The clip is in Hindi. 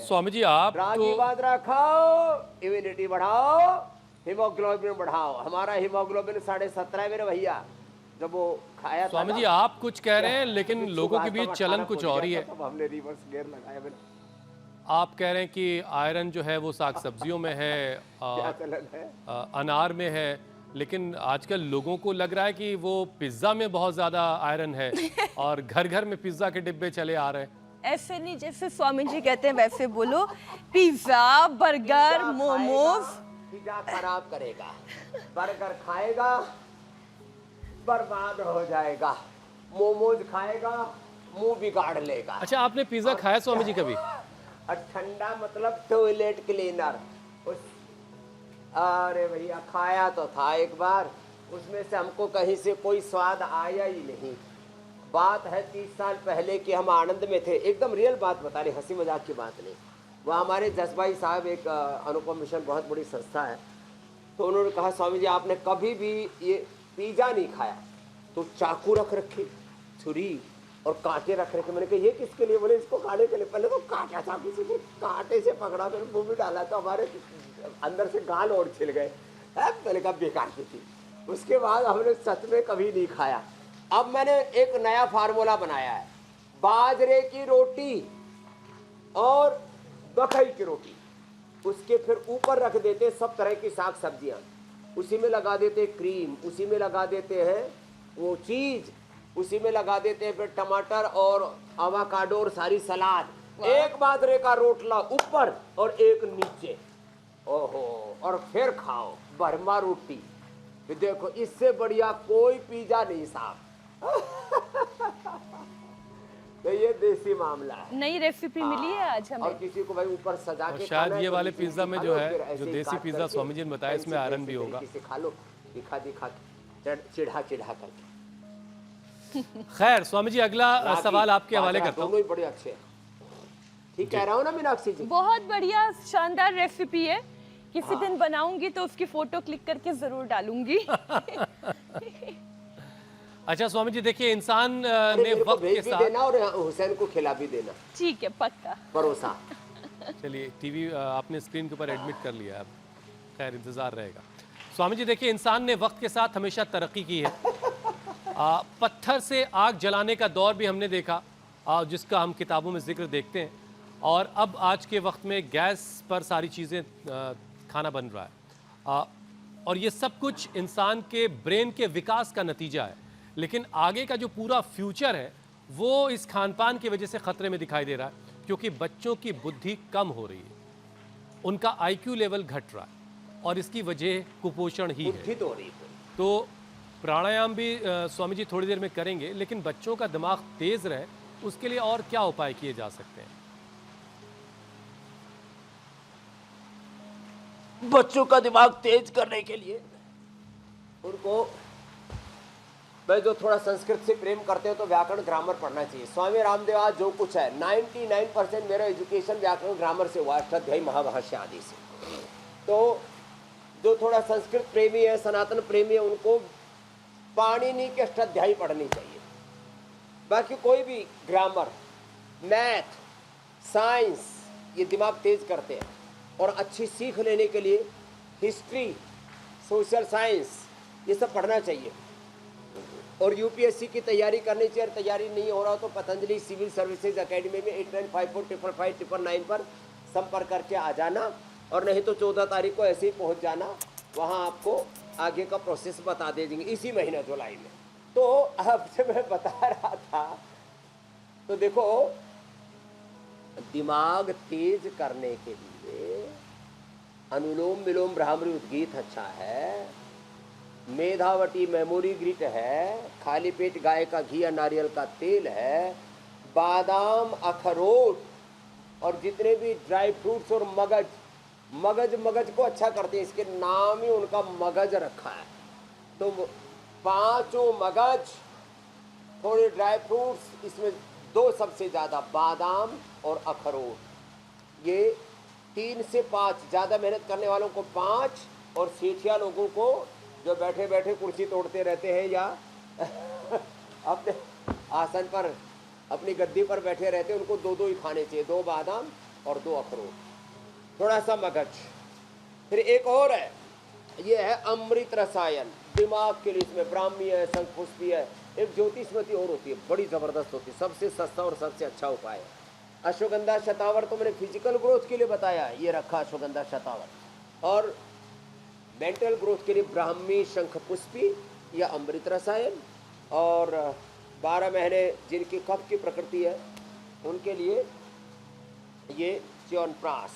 स्वामी जी आप रागी तो बाजरा खाओ, इम्यूनिटी बढ़ाओ, हीमोग्लोबिन बढ़ाओ। हमारा हीमोग्लोबिन 17.5 है मेरे भैया। जब वो खाया था स्वामी ना, जी आप कुछ कह रहे हैं लेकिन अमित लोगों के श्रीवास्तव बीच चलन 18 कुछ पहुंच और गया ही था, है। तब हमने रिवर्स गियर लगाया मैंने। आप कह रहे हैं कि आयरन जो है वो साग सब्जियों में है, क्या चलन है? अनार में है, लेकिन आजकल लोगों को लग रहा है कि वो पिज्ज़ा में बहुत ज़्यादा आयरन है और घर घर में पिज्ज़ा के डिब्बे चले आ रहे हैं। ऐसे नहीं, जैसे स्वामी जी कहते हैं वैसे बोलो। Pizza, burger, pizza momos. खाएगा, पिज्जा खराब करेगा। बर्गर खाएगा, बर्बाद हो जाएगा। मोमोज खाएगा, मुंह बिगाड़ लेगा। अच्छा आपने पिज़्ज़ा खाया स्वामी जी कभी? और ठंडा मतलब टॉयलेट क्लीनर। उस अरे भैया खाया तो था एक बार, उसमें से हमको कहीं से कोई स्वाद आया ही नहीं। बात है 30 साल पहले कि हम आनंद में थे, एकदम रियल बात बता रहे, हंसी मजाक की बात नहीं। वह हमारे जसभाई साहब एक अनुपम मिशन बहुत बड़ी संस्था है, तो उन्होंने कहा स्वामी जी आपने कभी भी ये पिज्जा नहीं खाया तो चाकू रख रखे, छुरी और कांटे रख रखे। मैंने कहा ये किसके लिए? बोले इसको खाने के लिए। पहले तो काटा चाकू से, कांटे से पकड़ा, फिर मुंह में डाला तो हमारे अंदर से गाल और छिल गए। मैंने कहा बेकार की थी। उसके बाद हमने सच में कभी नहीं खाया। अब मैंने एक नया फार्मूला बनाया है, बाजरे की रोटी और मकई की रोटी, उसके फिर ऊपर रख देते सब तरह की साग सब्जियां, उसी में लगा देते क्रीम, उसी में लगा देते हैं वो चीज, उसी में लगा देते हैं फिर टमाटर और आवाकाडो और सारी सलाद। एक बाजरे का रोटला ऊपर और एक नीचे, ओहो, और फिर खाओ बर्मा रोटी। फिर देखो इससे बढ़िया कोई पिज्जा नहीं साहब। तो ये देसी मामला है। नई रेसिपी मिली है आज और हमें। किसी को भाई ऊपर सजा और के शायद खाना है ये तो वाले नीचे पिज्ज़ा में खा जो लो, है, फिर ऐसे जो ही देसी काट पिज्ज़ा करके स्वामी जी ने बताया, इसमें आयरन भी होगा। तरीके से खा लो, दिखा दिखा के चिढ़ा चिढ़ा करके। खैर स्वामी जी अगला सवाल आपके हवाले बाजरा करता हूँ। दोनों ही बड़े अच्छे हैं। ठीक कह रहा हूँ ना मीनाक्षी जी? बहुत बढ़िया शानदार रेसिपी है। किसी दिन बनाऊंगी तो उसकी फोटो क्लिक करके जरूर डालूंगी। अच्छा स्वामी जी देखिए, इंसान अरे ने मेरे को वक्त के भेज भी साथ, देना और हुसैन को खिला भी देना, ठीक है, पक्का। परोसा। चलिए टीवी आपने स्क्रीन के ऊपर एडमिट कर लिया है, अब खैर इंतज़ार रहेगा। स्वामी जी देखिए, इंसान ने वक्त के साथ हमेशा तरक्की की है। पत्थर से आग जलाने का दौर भी हमने देखा, जिसका हम किताबों में जिक्र देखते हैं, और अब आज के वक्त में गैस पर सारी चीज़ें खाना बन रहा है। और ये सब कुछ इंसान के ब्रेन के विकास का नतीजा है। लेकिन आगे का जो पूरा फ्यूचर है वो इस खान पान की वजह से ख़तरे में दिखाई दे रहा है, क्योंकि बच्चों की बुद्धि कम हो रही है, उनका आईक्यू लेवल घट रहा है, और इसकी वजह कुपोषण ही है। बुद्धि तो हो रही है। तो प्राणायाम भी स्वामी जी थोड़ी देर में करेंगे, लेकिन बच्चों का दिमाग तेज रहे उसके लिए और क्या उपाय किए जा सकते हैं? बच्चों का दिमाग तेज करने के लिए उनको, मैं जो थोड़ा संस्कृत से प्रेम करते हो तो व्याकरण ग्रामर पढ़ना चाहिए। स्वामी रामदेव आज जो कुछ है 99% मेरा एजुकेशन व्याकरण ग्रामर से हुआ, अष्टाध्यायी महाभाष्य आदि से। तो जो थोड़ा संस्कृत प्रेमी है, सनातन प्रेमी है, उनको पाणिनि के अष्टाध्यायी पढ़नी चाहिए। बाकी कोई भी ग्रामर, मैथ, साइंस, ये दिमाग तेज करते हैं। और अच्छी सीख लेने के लिए हिस्ट्री, सोशल साइंस, ये सब पढ़ना चाहिए। और यूपीएससी की तैयारी करनी चाहिए। और तैयारी नहीं हो रहा तो पतंजलि सिविल सर्विसेज एकेडमी में 89545559 पर संपर्क करके आ जाना, और नहीं तो 14 तारीख को ऐसे ही पहुंच जाना, वहां आपको आगे का प्रोसेस बता दे देंगे इसी महीने जुलाई में। तो अब जब मैं बता रहा था तो देखो, दिमाग तेज करने के लिए अनुलोम विलोम भ्रामरी उद्गीत अच्छा है, मेधावटी मेमोरी ग्रिट है, खाली पेट गाय का घी या नारियल का तेल है, बादाम, अखरोट और जितने भी ड्राई फ्रूट्स और मगज, मगज को अच्छा करते हैं, इसके नाम ही उनका मगज रखा है। तो 5 मगज, थोड़े ड्राई फ्रूट्स, इसमें 2 सबसे ज़्यादा, बादाम और अखरोट। ये 3 से 5, ज़्यादा मेहनत करने वालों को 5, और सेठिया लोगों को जो बैठे बैठे कुर्सी तोड़ते रहते हैं या अपने आसन पर, अपनी गद्दी पर बैठे रहते हैं, उनको 2 ही खाने चाहिए, 2 बादाम और 2 अखरोट, थोड़ा सा मगज। फिर एक और है, ये है अमृत रसायन, दिमाग के लिए इसमें ब्राह्मी है, शंखपुष्पी है, एक ज्योतिषमती और होती है, बड़ी ज़बरदस्त होती है, सबसे सस्ता और सबसे अच्छा उपाय है। अश्वगंधा शतावर तो मैंने फिजिकल ग्रोथ के लिए बताया, ये रखा अश्वगंधा शतावर। और मेंटल ग्रोथ के लिए ब्राह्मी शंखपुष्पी या अमृत रसायन। और 12 महीने जिनकी कफ की प्रकृति है उनके लिए ये च्यवनप्राश।